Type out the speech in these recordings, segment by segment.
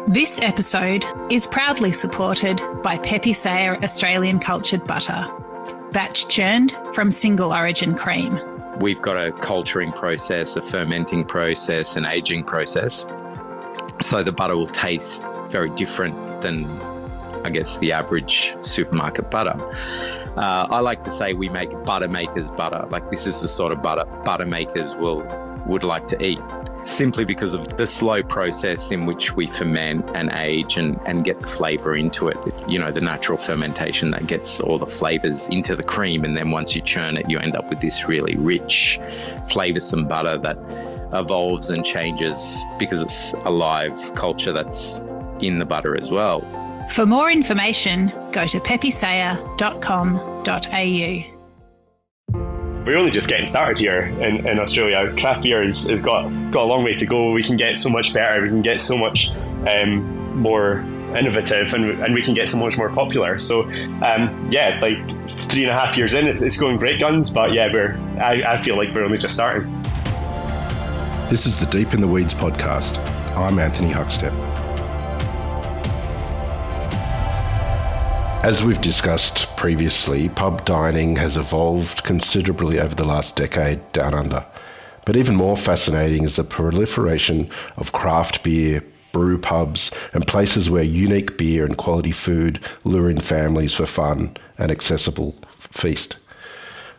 This episode is proudly supported by Pepe Sayer Australian Cultured Butter, batch churned from single origin cream. We've got a culturing process, a fermenting process, an aging process. So the butter will taste very different than, I guess, the average supermarket butter. I like to say we make butter makers butter. Like, this is the sort of butter makers would like to eat, simply because of the slow process in which we ferment and age and get the flavour into it. You know, the natural fermentation that gets all the flavours into the cream, and then once you churn it, you end up with this really rich, flavoursome butter that evolves and changes because it's a live culture that's in the butter as well. For more information, go to pepesayer.com.au. We're only just getting started here in Australia. Craft beer has got a long way to go. We can get so much better. We can get so much more innovative, and we can get so much more popular. So, like 3.5 years in, it's going great guns. But yeah, I feel like we're only just starting. This is the Deep in the Weeds podcast. I'm Anthony Huckstep. As we've discussed previously, pub dining has evolved considerably over the last decade down under. But even more fascinating is the proliferation of craft beer, brew pubs, and places where unique beer and quality food lure in families for fun and accessible feast.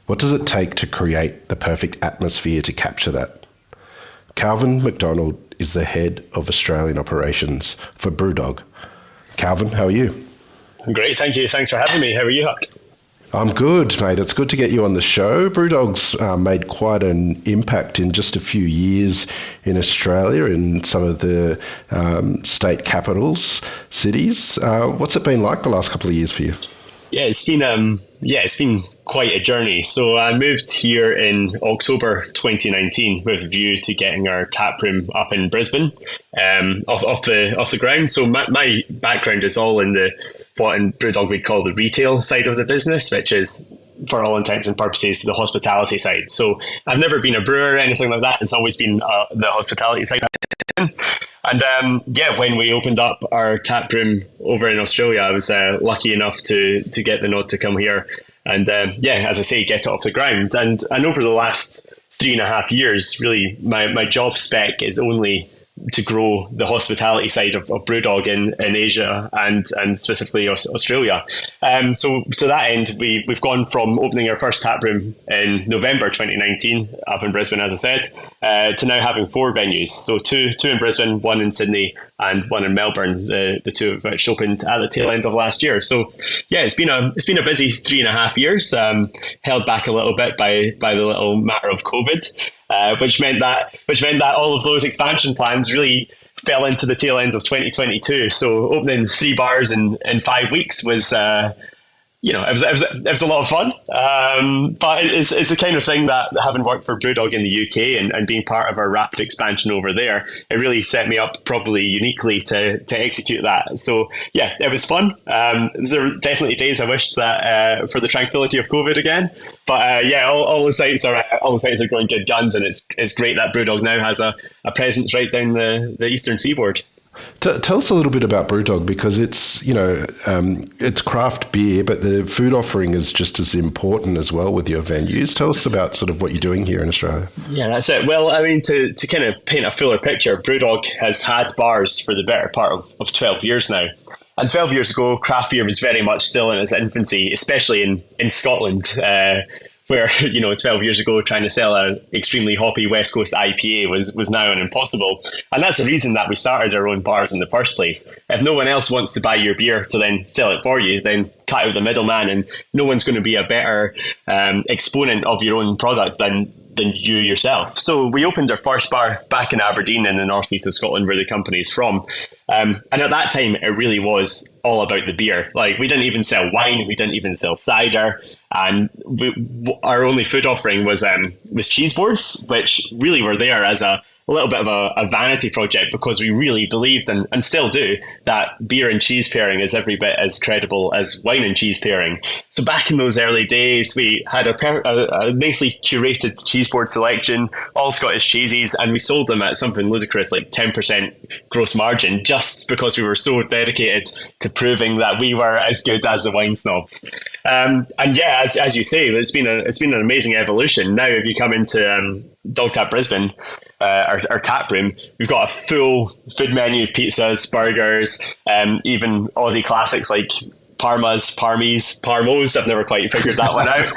What does it take to create the perfect atmosphere to capture that? Calvin McDonald is the head of Australian operations for Brewdog. Calvin, how are you? I'm great, thank you. Thanks for having me. How are you, Huck? I'm good, mate. It's good to get you on the show. Brewdog's made quite an impact in just a few years in Australia, in some of the state capitals, cities. What's it been like the last couple of years for you? Yeah, it's been quite a journey. So I moved here in October 2019 with a view to getting our tap room up in Brisbane, off the ground. So my background is all in what in Brewdog we'd call the retail side of the business, which is, for all intents and purposes, the hospitality side. So I've never been a brewer or anything like that. It's always been the hospitality side. And when we opened up our tap room over in Australia, I was lucky enough to get the nod to come here and, as I say, get it off the ground. And over the last 3.5 years, really, my job spec is only to grow the hospitality side of Brewdog in Asia and specifically Australia. So to that end, we've gone from opening our first tap room in November 2019 up in Brisbane, as I said, to now having 4 venues. So two in Brisbane, 1 in Sydney, and 1 in Melbourne. The 2 of which opened at the tail end of last year. So yeah, it's been a busy 3.5 years, held back a little bit by the little matter of COVID. Which meant that all of those expansion plans really fell into the tail end of 2022. So opening 3 bars in 5 weeks was, it was a lot of fun. But it's the kind of thing that, having worked for Brewdog in the UK and being part of our rapid expansion over there, it really set me up probably uniquely to execute that. So yeah, it was fun. There were definitely days I wished that for the tranquility of COVID again. But all the sites are going good guns, and it's great that Brewdog now has a presence right down the eastern seaboard. Tell us a little bit about Brewdog, because it's it's craft beer, but the food offering is just as important as well with your venues. Tell us about sort of what you're doing here in Australia. Yeah, that's it. Well, I mean, to kind of paint a fuller picture, Brewdog has had bars for the better part of 12 years now. And 12 years ago, craft beer was very much still in its infancy, especially in Scotland, where, 12 years ago, trying to sell an extremely hoppy West Coast IPA was now an impossible. And that's the reason that we started our own bars in the first place. If no one else wants to buy your beer to then sell it for you, then cut out the middleman, and no one's going to be a better exponent of your own product than you yourself. So we opened our first bar back in Aberdeen in the northeast of Scotland, where the company's from. And at that time, it really was all about the beer. Like, we didn't even sell wine, we didn't even sell cider, and our only food offering was cheese boards, which really were there as a little bit of a vanity project, because we really believed, and still do, that beer and cheese pairing is every bit as credible as wine and cheese pairing. So back in those early days, we had a nicely curated cheese board selection, all Scottish cheeses, and we sold them at something ludicrous like 10% gross margin, just because we were so dedicated to proving that we were as good as the wine snobs. And yeah, as you say, it's been an amazing evolution. Now, if you come into Dog Tap Brisbane, our tap room, we've got a full food menu: pizzas, burgers, even Aussie classics like Parmas, Parmies, Parmos. I've never quite figured that one out.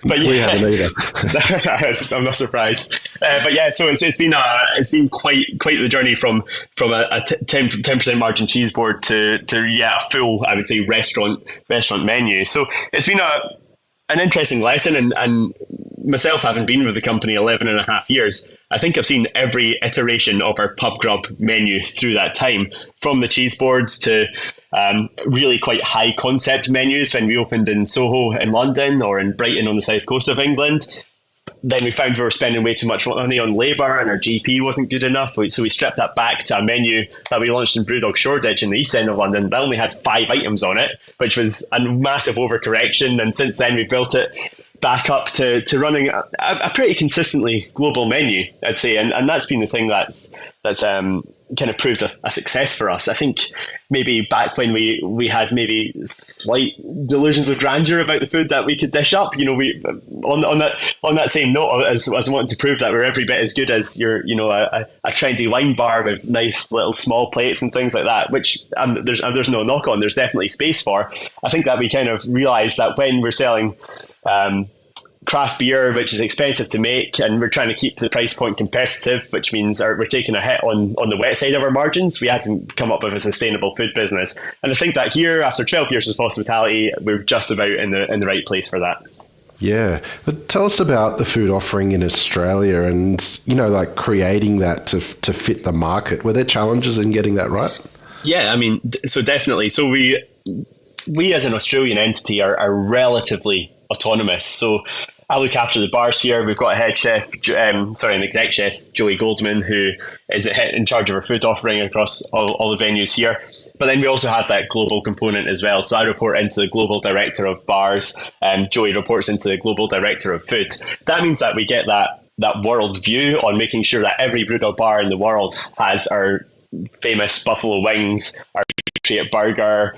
But yeah, we haven't either. I'm not surprised. But yeah, so it's been quite the journey from a 10% margin cheese board to a full, I would say, restaurant menu. So it's been an interesting lesson, and myself, having been with the company 11 and a half years, I think I've seen every iteration of our pub grub menu through that time, from the cheese boards to really quite high concept menus when we opened in Soho in London or in Brighton on the south coast of England. Then we found we were spending way too much money on labour, and our GP wasn't good enough. So we stripped that back to a menu that we launched in Brewdog Shoreditch in the east end of London that only had 5 items on it, which was a massive overcorrection. And since then, we built it back up to running a pretty consistently global menu, I'd say. And that's been the thing that's kind of proved a success for us. I think maybe back when we had maybe slight delusions of grandeur about the food that we could dish up, we on that same note, as wanting to prove that we're every bit as good as a trendy wine bar with nice little small plates and things like that, which there's no knock on, there's definitely space for. I think that we kind of realized that when we're selling craft beer, which is expensive to make, and we're trying to keep the price point competitive, which means we're taking a hit on the wet side of our margins, we had to come up with a sustainable food business. And I think that here, after 12 years of hospitality, we're just about in the right place for that. Yeah, but tell us about the food offering in Australia and, like creating that to fit the market. Were there challenges in getting that right? Yeah, I mean, so definitely. So we as an Australian entity are relatively autonomous. So I look after the bars here. We've got a head chef, an exec chef, Joey Goldman, who is in charge of our food offering across all the venues here. But then we also have that global component as well. So I report into the global director of bars, and Joey reports into the global director of food. That means that we get that world view on making sure that every Brewdog bar in the world has our famous buffalo wings, our Patriot burger,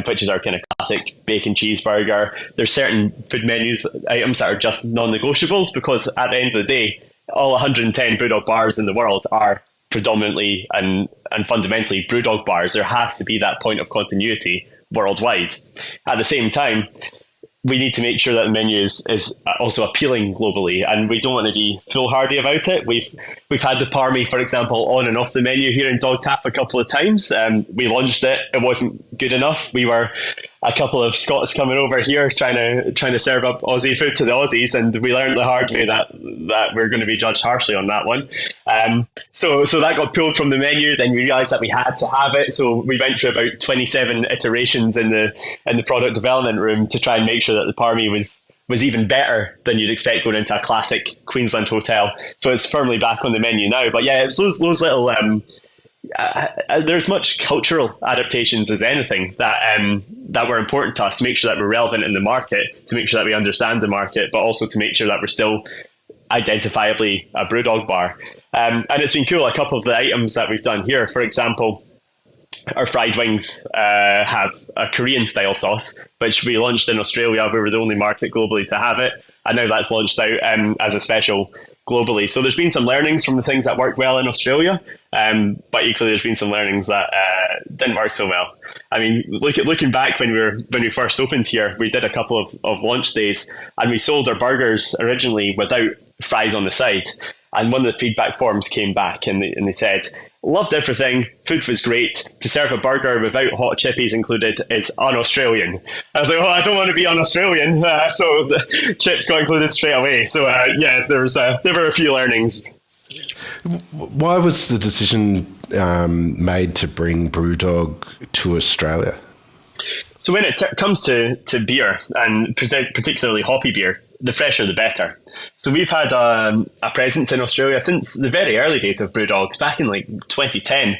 which is our kind of classic bacon cheeseburger. There's certain food menus items that are just non-negotiables, because at the end of the day, all 110 Brewdog bars in the world are predominantly and fundamentally Brewdog bars. There has to be that point of continuity worldwide. At the same time, we need to make sure that the menu is also appealing globally, and we don't want to be foolhardy about it. We've had the Parmy, for example, on and off the menu here in Dog Tap a couple of times. We launched it wasn't good enough. We were a couple of Scots coming over here trying to serve up Aussie food to the Aussies, and we learned the hard way that we're going to be judged harshly on that one. So that got pulled from the menu. Then we realised that we had to have it, so we went through about 27 iterations in the product development room to try and make sure that the Parmy was even better than you'd expect going into a classic Queensland hotel. So it's firmly back on the menu now. But yeah, it's those little. There's much cultural adaptations as anything that were important to us, to make sure that we're relevant in the market, to make sure that we understand the market, but also to make sure that we're still identifiably a Brewdog bar. And it's been cool. A couple of the items that we've done here, for example, our fried wings have a Korean style sauce, which we launched in Australia. We were the only market globally to have it, and now that's launched out as a special globally. So there's been some learnings from the things that worked well in Australia, but equally there's been some learnings that didn't work so well. I mean, looking back when we first opened here, we did a couple of launch days, and we sold our burgers originally without fries on the side. And one of the feedback forms came back, and they said, "Loved everything. Food was great. To serve a burger without hot chippies included is un-Australian." I was like, "Oh, I don't want to be un-Australian," so the chips got included straight away. So yeah, there were a few learnings. Why was the decision made to bring Brewdog to Australia? So when it comes to beer, and particularly hoppy beer, the fresher the better. So we've had a presence in Australia since the very early days of Brewdog, back in like 2010.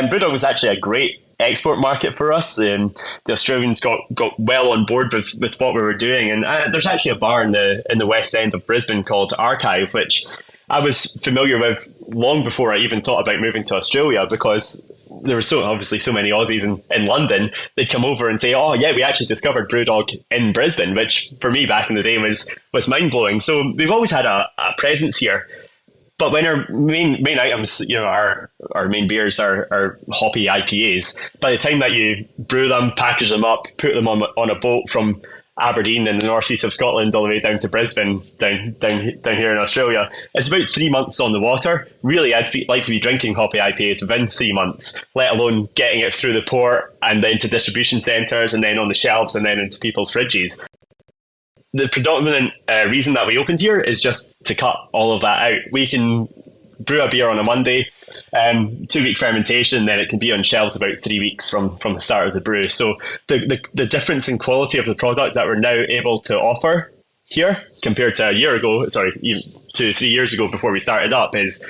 Brewdog was actually a great export market for us. The Australians got well on board with what we were doing, and there's actually a bar in the West End of Brisbane called Archive, which I was familiar with long before I even thought about moving to Australia, because there were so many Aussies in London. They'd come over and say, "Oh yeah, we actually discovered Brewdog in Brisbane," which for me back in the day was mind blowing. So we've always had a presence here. But when our main items, our main beers are hoppy IPAs, by the time that you brew them, package them up, put them on a boat from Aberdeen in the northeast of Scotland all the way down to Brisbane, down here in Australia, it's about 3 months on the water. Really, I'd like to be drinking hoppy IPAs within 3 months, let alone getting it through the port and then to distribution centres and then on the shelves and then into people's fridges. The predominant reason that we opened here is just to cut all of that out. We can brew a beer on a Monday, 2-week fermentation, then it can be on shelves about 3 weeks from the start of the brew. So the difference in quality of the product that we're now able to offer here compared to 2 3 years ago before we started up is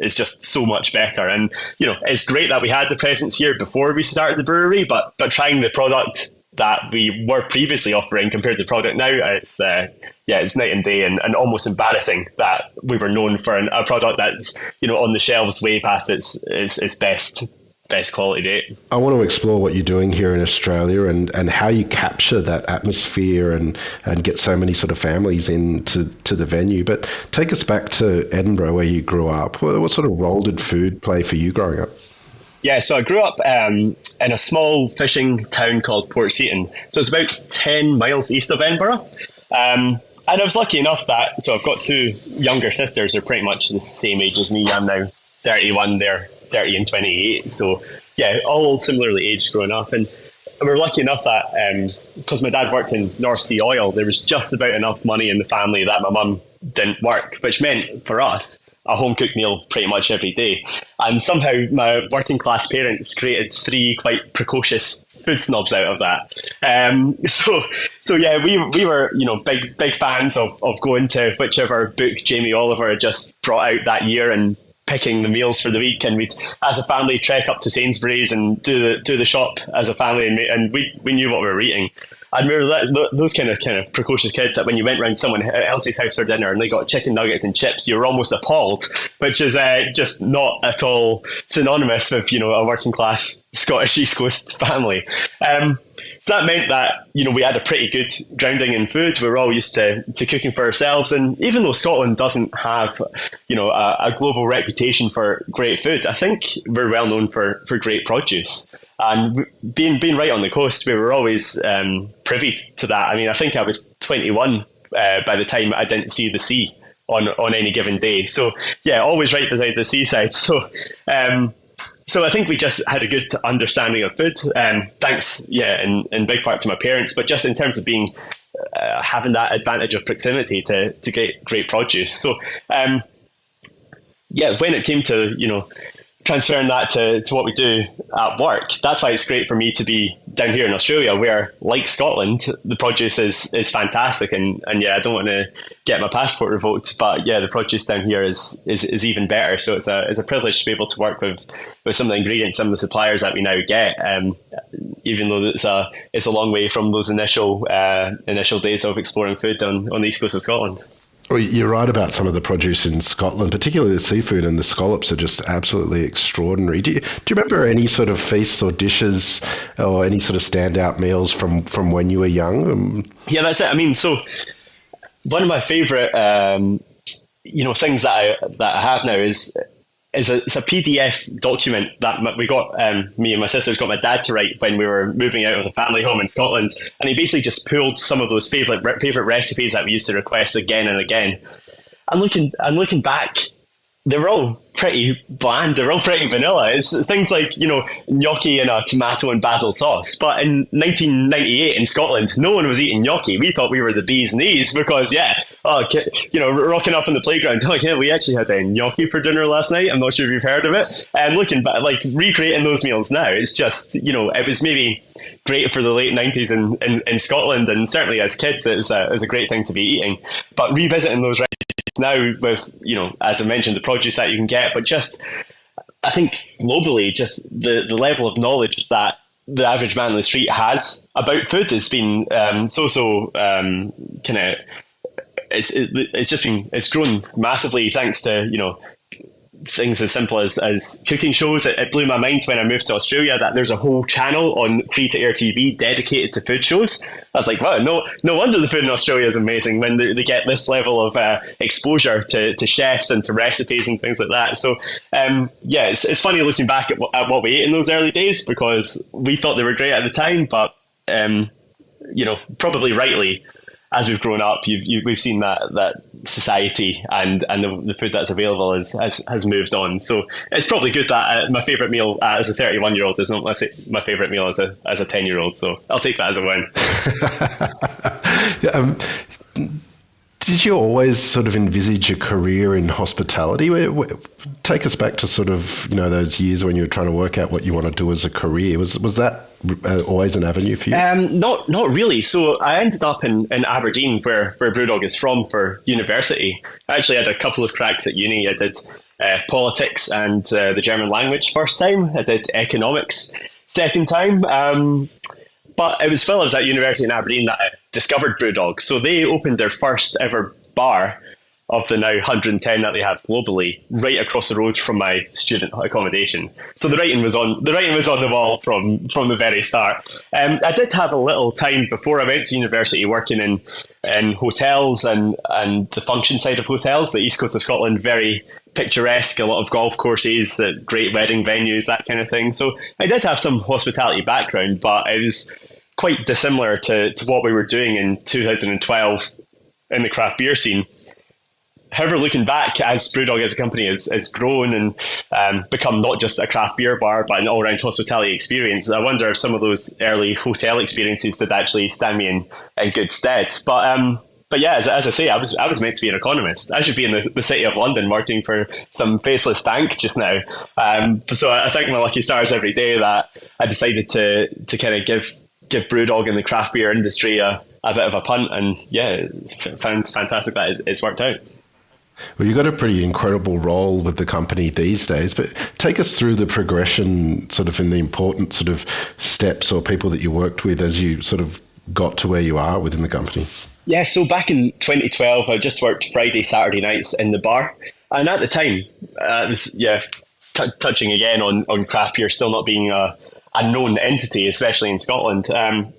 just so much better. And it's great that we had the presence here before we started the brewery, but trying the product that we were previously offering compared to the product now, it's night and day, and almost embarrassing that we were known for a product that's on the shelves way past its best quality date. I want to explore what you're doing here in Australia and how you capture that atmosphere and get so many sort of families into the venue. But take us back to Edinburgh, where you grew up. What sort of role did food play for you growing up? Yeah, so I grew up in a small fishing town called Port Seton. So it's about 10 miles east of Edinburgh. And I was lucky enough so I've got 2 younger sisters. They're pretty much the same age as me. I'm now 31, they're 30 and 28. So yeah, all similarly aged growing up. And we were lucky enough that because my dad worked in North Sea Oil, there was just about enough money in the family that my mum didn't work, which meant for us a home-cooked meal pretty much every day. And somehow my working-class parents created 3 quite precocious food snobs out of that. So yeah, we were big fans of going to whichever book Jamie Oliver had just brought out that year and picking the meals for the week, and we'd as a family trek up to Sainsbury's and do the shop as a family, and we knew what we were eating. I remember those kind of precocious kids that when you went round someone else's house for dinner and they got chicken nuggets and chips, you were almost appalled, which is just not at all synonymous with a working class Scottish East Coast family. So that meant that we had a pretty good grounding in food. We were all used to cooking for ourselves, and even though Scotland doesn't have a global reputation for great food, I think we're well known for great produce. And being right on the coast, we were always privy to that. I mean, I think I was 21 by the time I didn't see the sea on any given day. So yeah, always right beside the seaside. So so I think we just had a good understanding of food. Thanks, in big part to my parents, but just in terms of being having that advantage of proximity to great produce. So when it came to transferring that to what we do at work, that's why it's great for me to be down here in Australia, where, like Scotland, the produce is fantastic, and I don't want to get my passport revoked, but the produce down here is even better. So it's a privilege to be able to work with some of the ingredients, some of the suppliers that we now get, even though it's a long way from those initial days of exploring food on the east coast of Scotland. Well, you're right about some of the produce in Scotland, particularly the seafood, and the scallops are just absolutely extraordinary. Do you remember any sort of feasts or dishes or any sort of standout meals from when you were young? Yeah, that's it. I mean, so one of my favourite things that I have now is it's a PDF document that we got, me and my sisters got my dad to write when we were moving out of the family home in Scotland, and he basically just pulled some of those favourite recipes that we used to request again and again. And looking back, they were all pretty bland. They're all pretty vanilla. It's things like, gnocchi in a tomato and basil sauce. But in 1998 in Scotland, no one was eating gnocchi. We thought we were the bee's knees because, rocking up in the playground. Oh, yeah, we actually had a gnocchi for dinner last night. I'm not sure if you've heard of it. And looking back, recreating those meals now, it's just, it was maybe great for the late 90s in Scotland, and certainly as kids it was a great thing to be eating. But revisiting those recipes now with, as I mentioned, the produce that you can get, but just, I think globally, just the level of knowledge that the average man on the street has about food has been it's grown massively thanks to, things as simple as cooking shows. It blew my mind when I moved to Australia that there's a whole channel on free-to-air TV dedicated to food shows. I was like, wow, no wonder the food in Australia is amazing when they get this level of exposure to chefs and to recipes and things like that. So, it's funny looking back at what we ate in those early days, because we thought they were great at the time, but, probably rightly, as we've grown up, we've seen that society and the food that's available has moved on. So it's probably good that my favourite meal as a 31-year-old is not my favourite meal as a 10-year-old. So I'll take that as a win. Did you always sort of envisage a career in hospitality? Take us back to sort of, those years when you were trying to work out what you want to do as a career. Was that always an avenue for you? Not really. So I ended up in Aberdeen, where Brewdog is from, for university. I actually had a couple of cracks at uni. I did politics and the German language first time. I did economics second time. But it was while I was at university in Aberdeen that I discovered Brewdog. So they opened their first ever bar of the now 110 that they have globally, right across the road from my student accommodation. So the writing was on the wall from the very start. I did have a little time before I went to university working in hotels and the function side of hotels. The east coast of Scotland, very picturesque, a lot of golf courses, great wedding venues, that kind of thing. So I did have some hospitality background, but it was quite dissimilar to what we were doing in 2012 in the craft beer scene. However, looking back, as Brewdog as a company has grown and become not just a craft beer bar, but an all-round hospitality experience, I wonder if some of those early hotel experiences did actually stand me in good stead. But yeah, as I say, I was meant to be an economist. I should be in the city of London working for some faceless bank just now. So I thank my lucky stars every day that I decided to kind of give Brewdog and the craft beer industry a bit of a punt. And yeah, it's fantastic that it's worked out. Well, you've got a pretty incredible role with the company these days, but take us through the progression sort of in the important sort of steps or people that you worked with as you sort of got to where you are within the company. Yeah, so back in 2012, I just worked Friday, Saturday nights in the bar. And at the time, it was, touching again on craft beer still not being a known entity, especially in Scotland.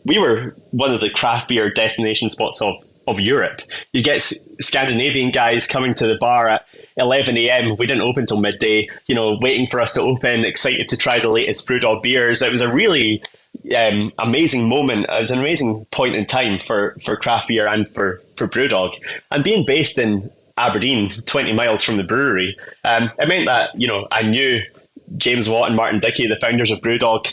We were one of the craft beer destination spots of Europe. You get Scandinavian guys coming to the bar at 11 a.m. We didn't open till midday, waiting for us to open, excited to try the latest Brewdog beers. It was a really amazing moment. It was an amazing point in time for craft beer and for Brewdog. And being based in Aberdeen, 20 miles from the brewery, it meant that, I knew James Watt and Martin Dickey, the founders of Brewdog,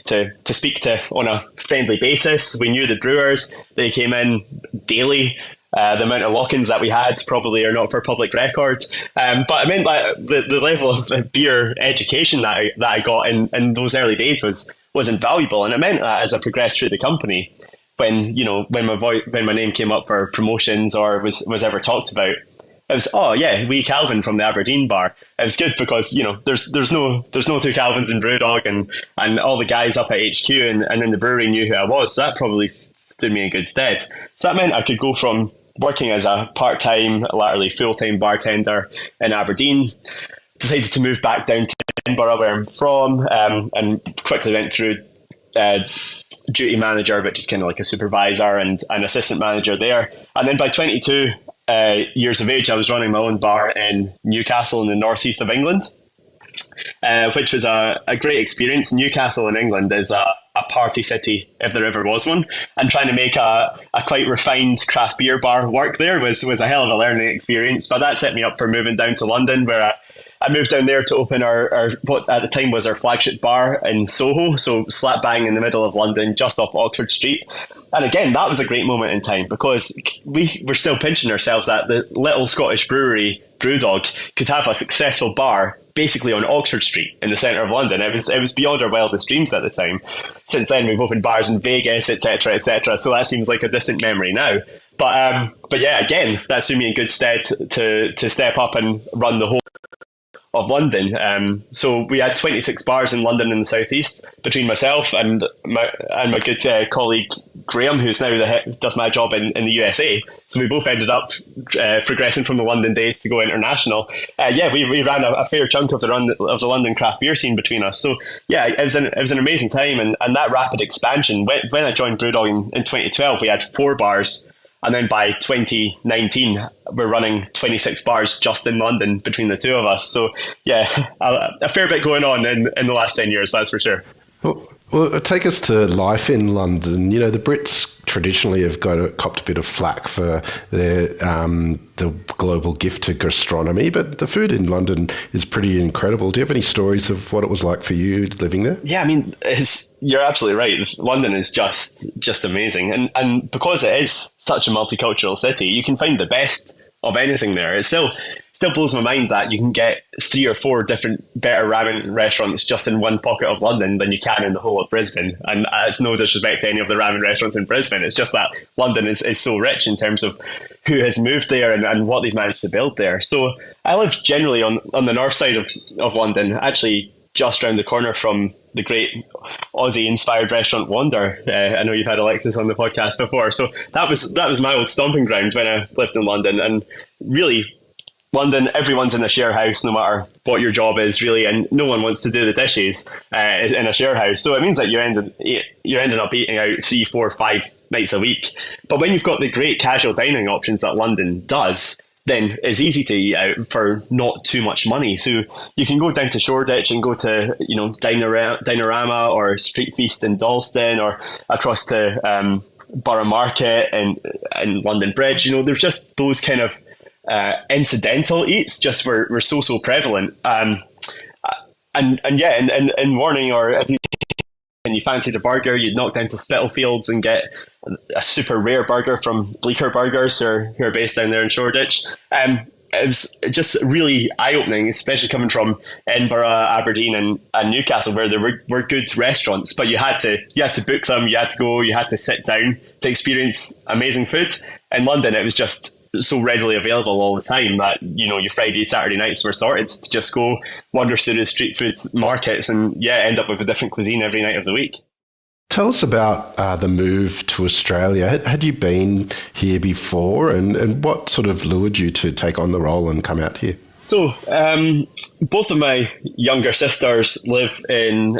to speak to on a friendly basis. We knew the brewers. They came in daily. The amount of lock-ins that we had probably are not for public record. But it meant that the level of beer education that I got in those early days was invaluable. And it meant that as I progressed through the company, when my name came up for promotions or was ever talked about, it was, wee Calvin from the Aberdeen bar. It was good because, there's no two Calvins in Brewdog, and all the guys up at HQ and in the brewery knew who I was. So that probably stood me in good stead. So that meant I could go from working as a part-time, latterly full-time bartender in Aberdeen, decided to move back down to Edinburgh, where I'm from, and quickly went through duty manager, which is kind of like a supervisor, and an assistant manager there. And then by 22 years of age, I was running my own bar in Newcastle in the northeast of England, which was a great experience. Newcastle in England is a party city, if there ever was one, and trying to make a quite refined craft beer bar work there was a hell of a learning experience. But that set me up for moving down to London, where I moved down there to open our what at the time was our flagship bar in Soho, so slap bang in the middle of London, just off Oxford Street. And again, that was a great moment in time because we were still pinching ourselves that the little Scottish brewery Brewdog could have a successful bar basically on Oxford Street in the centre of London. It was beyond our wildest dreams at the time. Since then, we've opened bars in Vegas, etc., etc. So that seems like a distant memory now. But yeah, again, that stood me in good stead to step up and run the whole of London. So we had 26 bars in London in the southeast between myself and my good colleague Graham, who's now does my job in the USA. So we both ended up progressing from the London days to go international. We ran a fair chunk of the London craft beer scene between us. So yeah, it was an amazing time, and that rapid expansion. When I joined Brewdog in 2012, we had 4 bars. And then by 2019, we're running 26 bars just in London between the two of us. So yeah, a fair bit going on in the last 10 years, that's for sure. Well, take us to life in London. You know, the Brits traditionally have copped a bit of flack for their the global gift to gastronomy, but the food in London is pretty incredible. Do you have any stories of what it was like for you living there? Yeah, I mean, you're absolutely right. London is just amazing, and because it is such a multicultural city, you can find the best of anything there. It's still blows my mind that you can get 3 or 4 different better ramen restaurants just in one pocket of London than you can in the whole of Brisbane. And it's no disrespect to any of the ramen restaurants in Brisbane. It's just that London is so rich in terms of who has moved there and what they've managed to build there. So I live generally on the north side of London, actually just around the corner from the great Aussie-inspired restaurant Wander. I know you've had Alexis on the podcast before. So that was my old stomping ground when I lived in London. And really, London, everyone's in a share house, no matter what your job is, really, and no one wants to do the dishes in a share house. So it means that you're ending up eating out 3, 4, 5 nights a week. But when you've got the great casual dining options that London does, then it's easy to eat out for not too much money. So you can go down to Shoreditch and go to Dinerama or Street Feast in Dalston, or across to Borough Market and London Bridge. There's just those kind of incidental eats just were so prevalent. In morning, or if you fancied a burger, you'd knock down to Spitalfields and get a super rare burger from Bleecker Burgers, who are based down there in Shoreditch. It was just really eye-opening, especially coming from Edinburgh, Aberdeen and Newcastle, where there were good restaurants, but you had to book them, you had to go, you had to sit down to experience amazing food. In London, it was just so readily available all the time that your Friday, Saturday nights were sorted to just go wander through the street food markets and end up with a different cuisine every night of the week. Tell us about the move to Australia. Had you been here before, and what sort of lured you to take on the role and come out here? So both of my younger sisters live in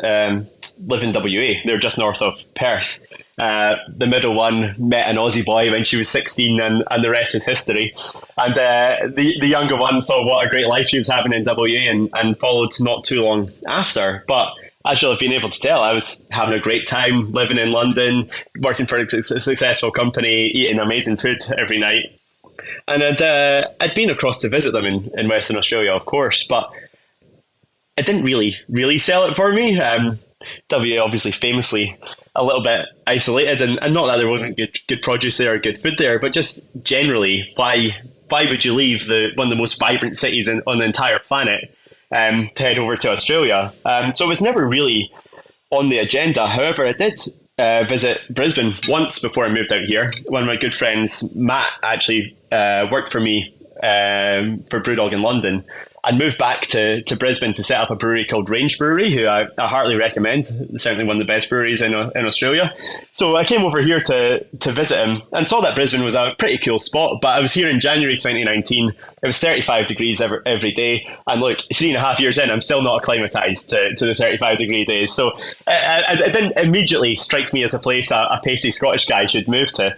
WA. They're just north of Perth. The middle one met an Aussie boy when she was 16, and the rest is history. And the younger one saw what a great life she was having in WA and followed not too long after. But as you'll have been able to tell, I was having a great time living in London, working for a successful company, eating amazing food every night. And I'd been across to visit them in Western Australia, of course, but it didn't really sell it for me. WA obviously famously a little bit isolated, and not that there wasn't good produce there or good food there, but just generally, why would you leave one of the most vibrant cities on the entire planet to head over to Australia? So it was never really on the agenda. However, I did visit Brisbane once before I moved out here. One of my good friends, Matt, actually worked for me for Brewdog in London, and moved back to Brisbane to set up a brewery called Range Brewery, who I heartily recommend. Certainly one of the best breweries in Australia. So I came over here to visit him and saw that Brisbane was a pretty cool spot. But I was here in January 2019. It was 35 degrees every day. And look, 3.5 years in, I'm still not acclimatized to the 35 degree days. So it didn't immediately strike me as a place a pacey Scottish guy should move to.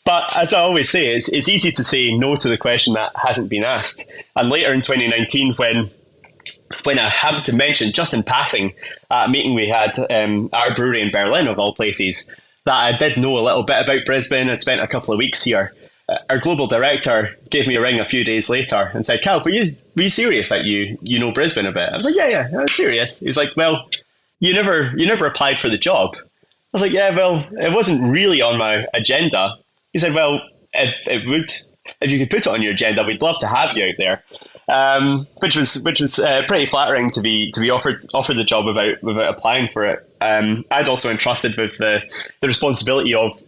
But as I always say, it's easy to say no to the question that hasn't been asked. And later in 2019, when I happened to mention, just in passing, at a meeting we had at our brewery in Berlin, of all places, that I did know a little bit about Brisbane. I'd spent a couple of weeks here. Our global director gave me a ring a few days later and said, "Cal, were you serious that you know Brisbane a bit?" I was like, yeah, I'm serious. He's like, "Well, you never applied for the job." I was like, "Yeah, well, it wasn't really on my agenda." He said, "Well, if you could put it on your agenda, we'd love to have you out there." which was pretty flattering to be offered the job without applying for it. I'd also entrusted with the responsibility of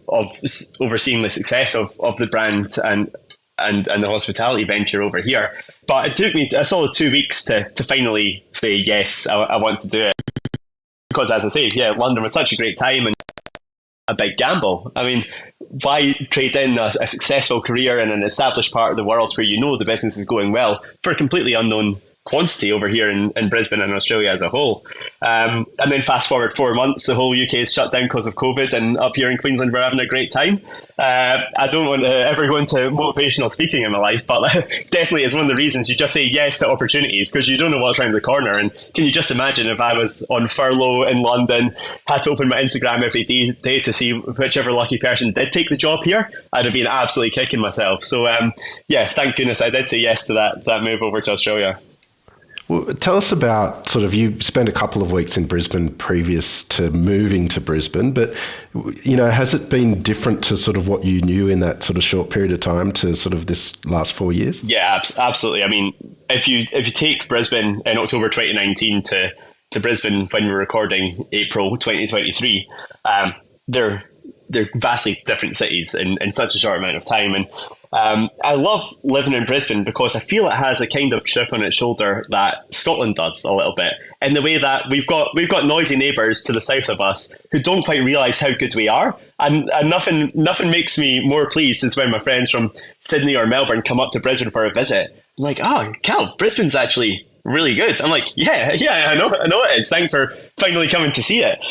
overseeing the success of the brand and the hospitality venture over here. But it took me a solid 2 weeks to finally say yes, I want to do it. Because as I say, yeah, London was such a great time and a big gamble. I mean, why trade in a successful career in an established part of the world where you know the business is going well for a completely unknown quantity over here in Brisbane and Australia as a whole? And then fast forward 4 months, the whole UK is shut down because of COVID, and up here in Queensland we're having a great time. I don't want to ever go into motivational speaking in my life, but definitely it's one of the reasons you just say yes to opportunities, because you don't know what's around the corner. And can you just imagine if I was on furlough in London, had to open my Instagram every day to see whichever lucky person did take the job here? I'd have been absolutely kicking myself. So yeah, thank goodness I did say yes to that move over to Australia. Well, tell us about you spent a couple of weeks in Brisbane previous to moving to Brisbane, but, has it been different to sort of what you knew in that sort of short period of time to sort of this last 4 years? Yeah, absolutely. I mean, if you take Brisbane in October 2019 to Brisbane when we're recording April 2023, they're vastly different cities in such a short amount of time. And I love living in Brisbane because I feel it has a kind of chip on its shoulder that Scotland does a little bit, in the way that we've got noisy neighbours to the south of us who don't quite realise how good we are, and nothing makes me more pleased is when my friends from Sydney or Melbourne come up to Brisbane for a visit. I'm like, oh, Cal, Brisbane's actually really good. I'm like, yeah, I know it is. Thanks for finally coming to see it.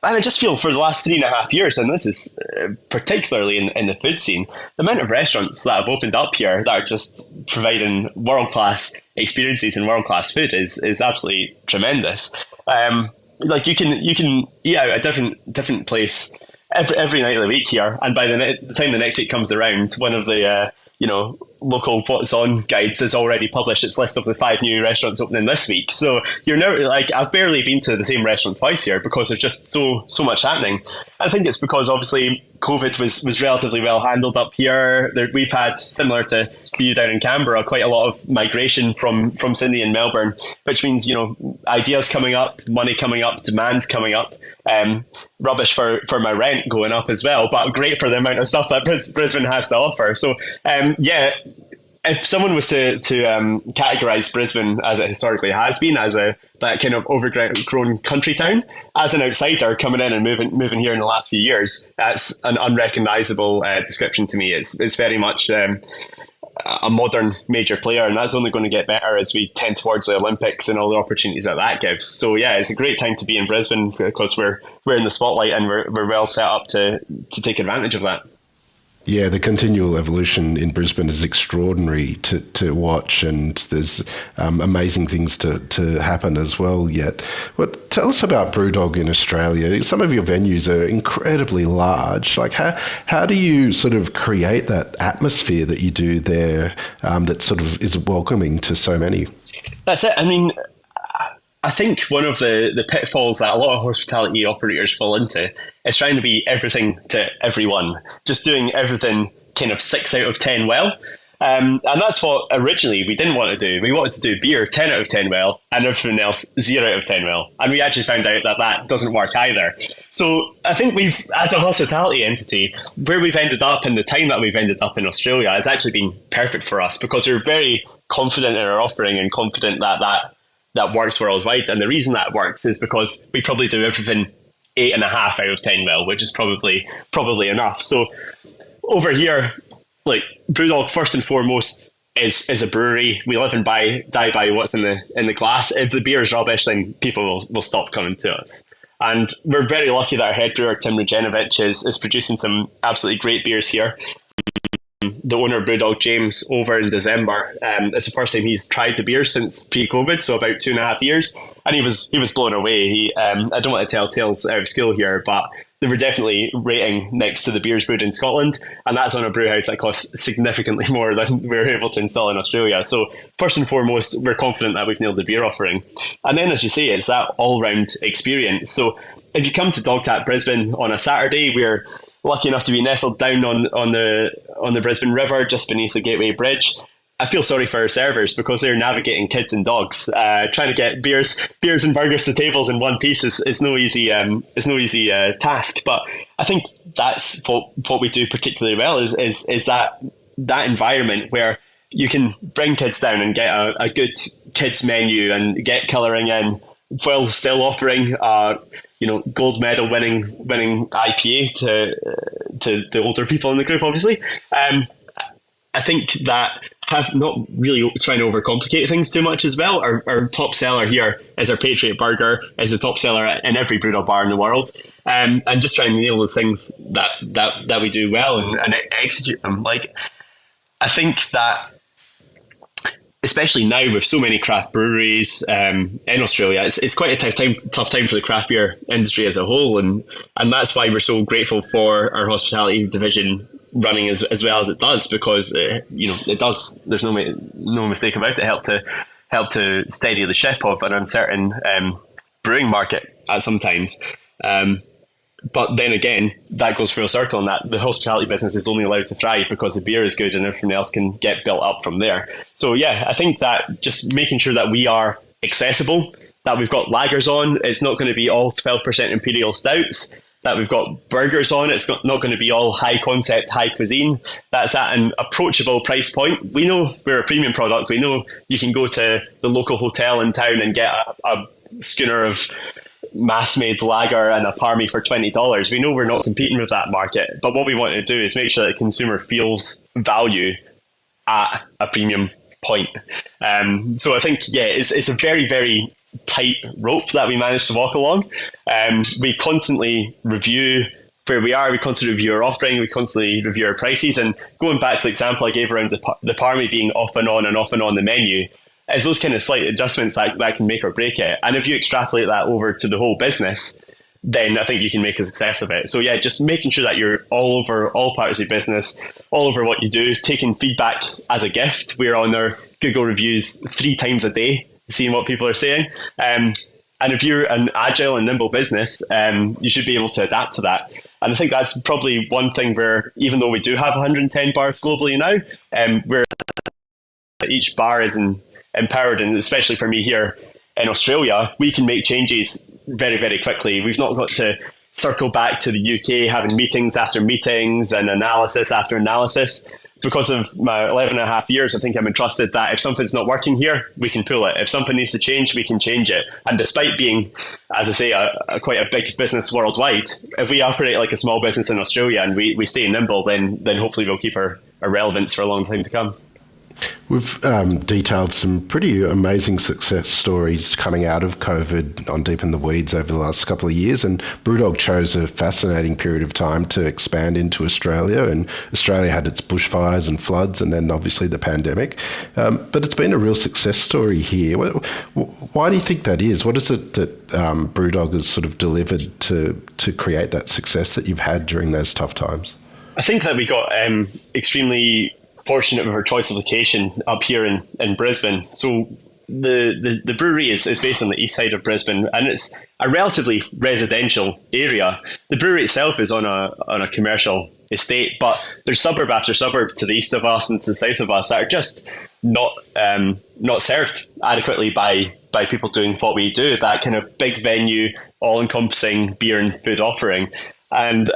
And I just feel for the last 3.5 years, and this is particularly in the food scene, the amount of restaurants that have opened up here that are just providing world-class experiences and world-class food is absolutely tremendous. Like you can eat out a different place every night of the week here, and by the time the next week comes around, one of the local What's On guides has already published its list of the 5 new restaurants opening this week. So you're now like, I've barely been to the same restaurant twice here because there's just so much happening. I think it's because obviously COVID was relatively well handled up here. We've had, similar to you down in Canberra, quite a lot of migration from Sydney and Melbourne, which means, ideas coming up, money coming up, demand coming up, rubbish for my rent going up as well, but great for the amount of stuff that Brisbane has to offer. So if someone was to categorise Brisbane as it historically has been, as that kind of overgrown country town, as an outsider coming in and moving here in the last few years, that's an unrecognisable description to me. It's very much a modern major player, and that's only going to get better as we tend towards the Olympics and all the opportunities that gives. So yeah, it's a great time to be in Brisbane because we're in the spotlight and we're well set up to take advantage of that. Yeah, the continual evolution in Brisbane is extraordinary to watch, and there's amazing things to happen as well yet. Well, tell us about Brewdog in Australia. Some of your venues are incredibly large. Like, how do you sort of create that atmosphere that you do there that sort of is welcoming to so many? That's it. I mean, I think one of the pitfalls that a lot of hospitality operators fall into is trying to be everything to everyone, just doing everything kind of 6 out of 10 well. And that's what originally we didn't want to do. We wanted to do beer 10 out of 10 well and everything else 0 out of 10 well. And we actually found out that doesn't work either. So I think we've, as a hospitality entity, where we've ended up and the time that we've ended up in Australia has actually been perfect for us because we're very confident in our offering and confident that works worldwide. And the reason that works is because we probably do everything 8.5 out of 10 well, which is probably enough. So over here, like, Brewdog first and foremost is a brewery. We live and die by what's in the glass. If the beer is rubbish, then people will stop coming to us. And we're very lucky that our head brewer, Tim Regenovich, is producing some absolutely great beers here. The owner of Brewdog, James, over in December, it's the first time he's tried the beer since pre-COVID, so about 2.5 years, and he was blown away. I don't want to tell tales out of school here, but they were definitely rating next to the beers brewed in Scotland, and that's on a brew house that costs significantly more than we were able to install in Australia. So first and foremost, we're confident that we've nailed the beer offering. And then, as you say, it's that all-round experience. So if you come to Dogtat Brisbane on a Saturday, we're lucky enough to be nestled down on the Brisbane River, just beneath the Gateway Bridge. I feel sorry for our servers because they're navigating kids and dogs. Trying to get beers and burgers to tables in one piece is no easy task. But I think that's what we do particularly well is that environment where you can bring kids down and get a good kids menu and get colouring in while still offering gold medal winning IPA to the older people in the group, obviously. I think that have not really trying to overcomplicate things too much as well. Our top seller here is our Patriot Burger, is the top seller in every Brewdog bar in the world, and just trying to nail those things that we do well and execute them. Like, I think that especially now with so many craft breweries in Australia, it's quite a tough time for the craft beer industry as a whole, and that's why we're so grateful for our hospitality division running as well as it does, because it does. There's no mistake about it. Help to steady the ship of an uncertain brewing market at some times. But then again, that goes full circle, and that the hospitality business is only allowed to thrive because the beer is good and everything else can get built up from there. So yeah, I think that just making sure that we are accessible, that we've got lagers on, it's not going to be all 12% imperial stouts, that we've got burgers on, it's not going to be all high concept, high cuisine, that's at an approachable price point. We know we're a premium product. We know you can go to the local hotel in town and get a schooner of mass-made lager and a parmy for $20. We know we're not competing with that market, but what we want to do is make sure that the consumer feels value at a premium point. So I think, yeah, it's a very, very tight rope that we manage to walk along. We constantly review where we are, we constantly review our offering, we constantly review our prices, and going back to the example I gave around the parmy being off and on the menu, is those kind of slight adjustments that can make or break it. And if you extrapolate that over to the whole business, then I think you can make a success of it. So yeah, just making sure that you're all over all parts of your business, all over what you do, taking feedback as a gift. We're on our Google reviews 3 times a day, seeing what people are saying. And if you're an agile and nimble business, you should be able to adapt to that. And I think that's probably one thing where, even though we do have 110 bars globally now, where each bar is empowered, and especially for me here in Australia, we can make changes very, very quickly. We've not got to circle back to the UK having meetings after meetings and analysis after analysis. Because of my 11 and a half years, I think I'm entrusted that if something's not working here, we can pull it. If something needs to change, we can change it. And despite being, as I say, quite a big business worldwide, if we operate like a small business in Australia and we stay nimble, then hopefully we'll keep our relevance for a long time to come. We've detailed some pretty amazing success stories coming out of COVID on Deep in the Weeds over the last couple of years, and Brewdog chose a fascinating period of time to expand into Australia, and Australia had its bushfires and floods and then obviously the pandemic. But it's been a real success story here. Why do you think that is? What is it that Brewdog has sort of delivered to create that success that you've had during those tough times? I think that we got extremely fortunate with our choice of location up here in Brisbane. So the brewery is based on the east side of Brisbane, and it's a relatively residential area. The brewery itself is on a commercial estate, but there's suburb after suburb to the east of us and to the south of us that are just not served adequately by people doing what we do, that kind of big venue, all-encompassing beer and food offering. And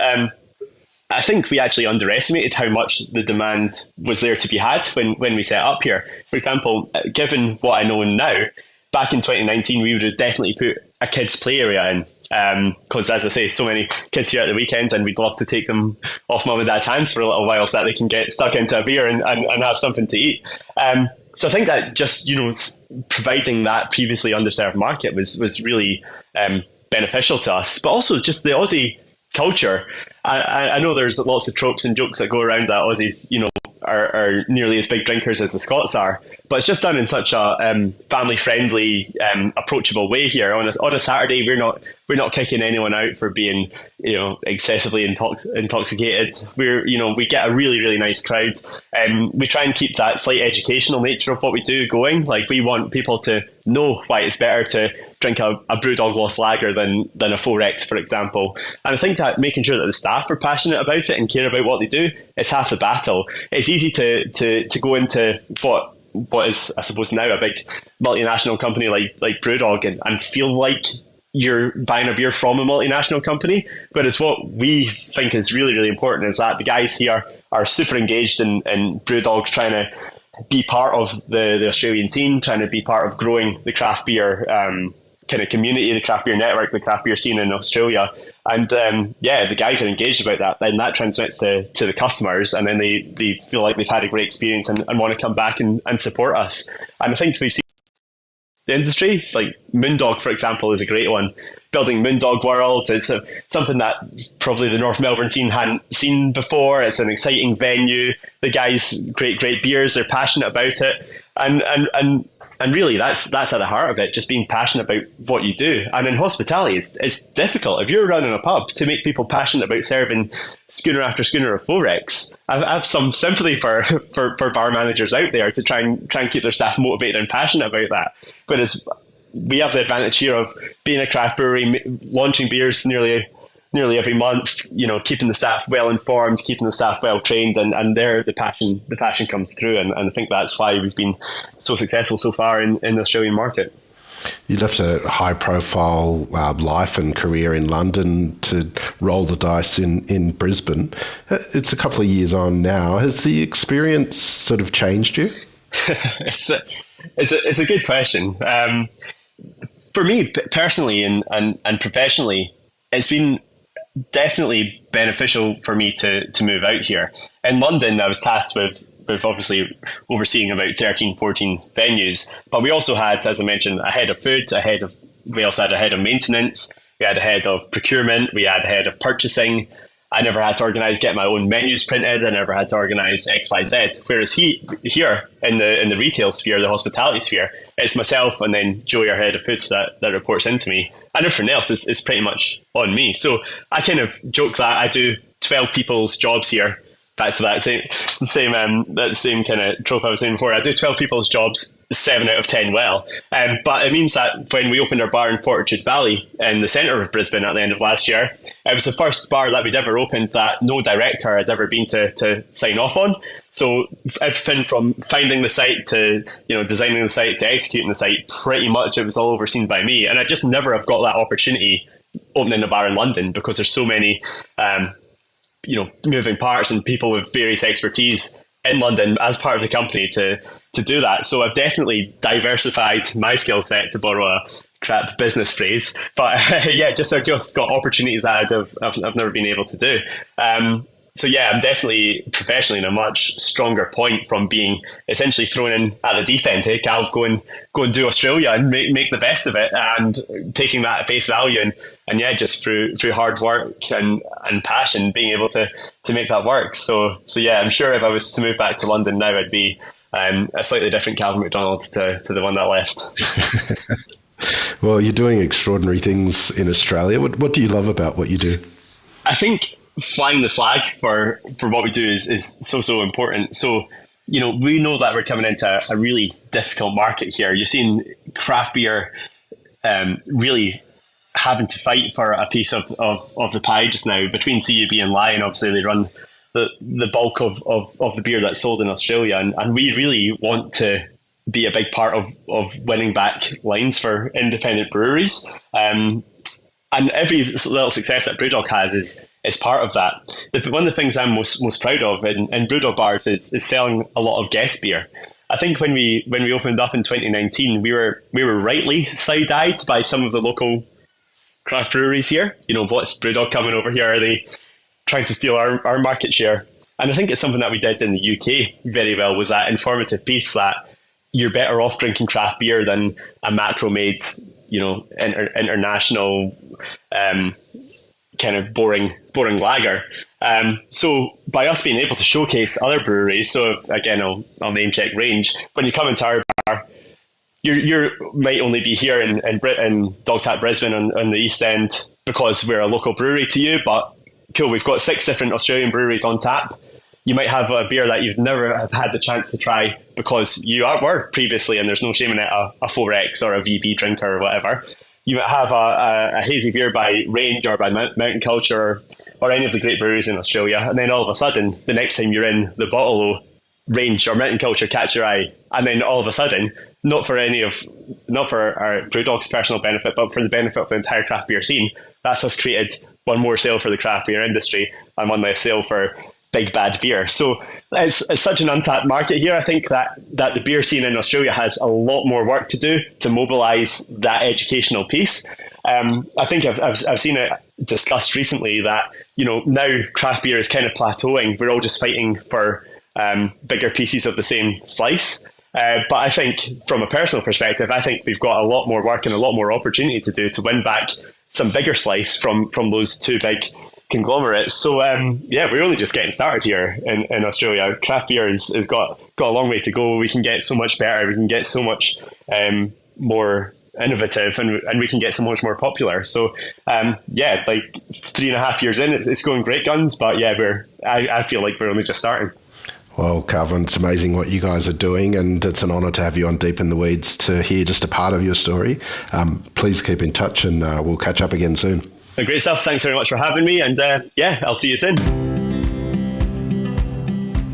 I think we actually underestimated how much the demand was there to be had when we set up here. For example, given what I know now, back in 2019, we would have definitely put a kids' play area in, because as I say, so many kids here at the weekends, and we'd love to take them off mum and dad's hands for a little while so that they can get stuck into a beer and have something to eat. So I think that just, providing that previously underserved market was really beneficial to us, but also just the Aussie culture. I know there's lots of tropes and jokes that go around that Aussies, are nearly as big drinkers as the Scots are, but it's just done in such a family-friendly, approachable way here. On a Saturday, we're not kicking anyone out for being, excessively intoxicated. We get a really, really nice crowd, and we try and keep that slight educational nature of what we do going. Like, we want people to know why it's better to drink a Brewdog Lost Lager than a 4X, for example. And I think that making sure that the staff are passionate about it and care about what they do is half the battle. It's easy to go into what what is, I suppose, now a big multinational company like Brewdog and feel like you're buying a beer from a multinational company. But it's what we think is really, really important is that the guys here are super engaged in Brewdog, trying to be part of the Australian scene, trying to be part of growing the craft beer kind of community, the craft beer network, the craft beer scene in Australia. And the guys are engaged about that, and that transmits to the customers, and then they feel like they've had a great experience and want to come back and support us. And I think we've seen the industry, like Moondog, for example, is a great one. Building Moondog World, it's something that probably the North Melbourne scene hadn't seen before. It's an exciting venue. The guys, great beers, they're passionate about it. And really, that's at the heart of it, just being passionate about what you do. And in hospitality, it's difficult. If you're running a pub, to make people passionate about serving schooner after schooner of Forex, I have some sympathy for bar managers out there to try and keep their staff motivated and passionate about that. But we have the advantage here of being a craft brewery, launching beers nearly every month, keeping the staff well informed, keeping the staff well trained, and there the passion comes through, and I think that's why we've been so successful so far in the Australian market. You left a high-profile life and career in London to roll the dice in Brisbane. It's a couple of years on now. Has the experience sort of changed you? It's a good question. For me personally and professionally, it's been definitely beneficial for me to move out here. In London, I was tasked with obviously overseeing about 13, 14 venues, but we also had, as I mentioned, a head of food, we also had a head of maintenance, we had a head of procurement, we had a head of purchasing. I never had to get my own menus printed. I never had to organize XYZ. Whereas here in the retail sphere, the hospitality sphere, it's myself and then Joey, our head of food, that reports into me. And everything else is pretty much on me. So I kind of joke that I do 12 people's jobs here. Back to that same kind of trope I was saying before. I do 12 people's jobs 7 out of 10 well. But it means that when we opened our bar in Fortitude Valley in the centre of Brisbane at the end of last year, it was the first bar that we'd ever opened that no director had ever been to sign off on. So everything from finding the site to designing the site to executing the site, pretty much it was all overseen by me. And I just never have got that opportunity opening a bar in London because there's so many moving parts and people with various expertise in London as part of the company to do that. So I've definitely diversified my skill set, to borrow a crap business phrase. But I've just got opportunities that I've never been able to do. So yeah, I'm definitely professionally in a much stronger point from being essentially thrown in at the deep end. Hey, Cal, go and do Australia and make the best of it, and taking that at face value and just through hard work and passion, being able to make that work. So yeah, I'm sure if I was to move back to London now, I'd be a slightly different Calvin McDonald to the one that left. Well, you're doing extraordinary things in Australia. What do you love about what you do? I think flying the flag for what we do is so important. So, we know that we're coming into a really difficult market here. You're seeing craft beer really having to fight for a piece of the pie just now. Between CUB and Lion, obviously they run the bulk of the beer that's sold in Australia, and we really want to be a big part of winning back lines for independent breweries. And every little success that Brewdog has is part of that. One of the things I'm most proud of in Brewdog bars is selling a lot of guest beer. I think when we opened up in 2019, we were rightly side-eyed by some of the local craft breweries here. What's Brewdog coming over here? Are they trying to steal our market share? And I think it's something that we did in the UK very well, was that informative piece that you're better off drinking craft beer than a macro-made, international kind of boring lager. So by us being able to showcase other breweries, so again, I'll name check Range. When you come into our bar, you might only be here in Dogtap Brisbane on the East End because we're a local brewery to you, but cool, we've got 6 different Australian breweries on tap. You might have a beer that you've never have had the chance to try because you were previously, and there's no shame in it, a 4X or a VB drinker or whatever. You might have a hazy beer by Range or by Mountain Culture or any of the great breweries in Australia, and then all of a sudden, the next time you're in the bottle, range or mountain culture catch your eye, and then all of a sudden, not for our Brewdog's personal benefit, but for the benefit of the entire craft beer scene, that's us created one more sale for the craft beer industry and one less sale for big bad beer. So it's such an untapped market here. I think that the beer scene in Australia has a lot more work to do to mobilise that educational piece. I think I've seen it discussed recently that, you know, now craft beer is kind of plateauing. We're all just fighting for bigger pieces of the same slice. But I think from a personal perspective, I think we've got a lot more work and a lot more opportunity to do to win back some bigger slice from those two big conglomerates. So we're only just getting started here in Australia. Craft beer has got a long way to go. We can get so much better. We can get so much more innovative, and we can get so much more popular. So like 3.5 years in, it's going great guns. But I feel like we're only just starting. Well, Calvin, it's amazing what you guys are doing, and it's an honour to have you on Deep in the Weeds to hear just a part of your story. Please keep in touch, and we'll catch up again soon. Great stuff. Thanks very much for having me, and I'll see you soon.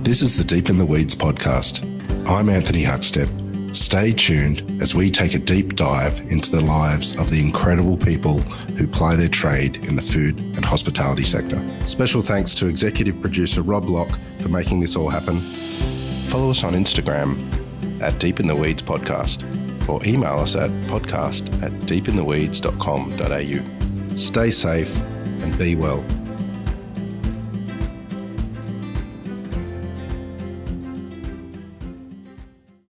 This is the Deep in the Weeds podcast. I'm Anthony Huckstep. Stay tuned as we take a deep dive into the lives of the incredible people who ply their trade in the food and hospitality sector. Special thanks to executive producer Rob Locke for making this all happen. Follow us on Instagram at Deep in the Weeds Podcast, or email us at podcast@deepintheweeds.com.au. Stay safe and be well.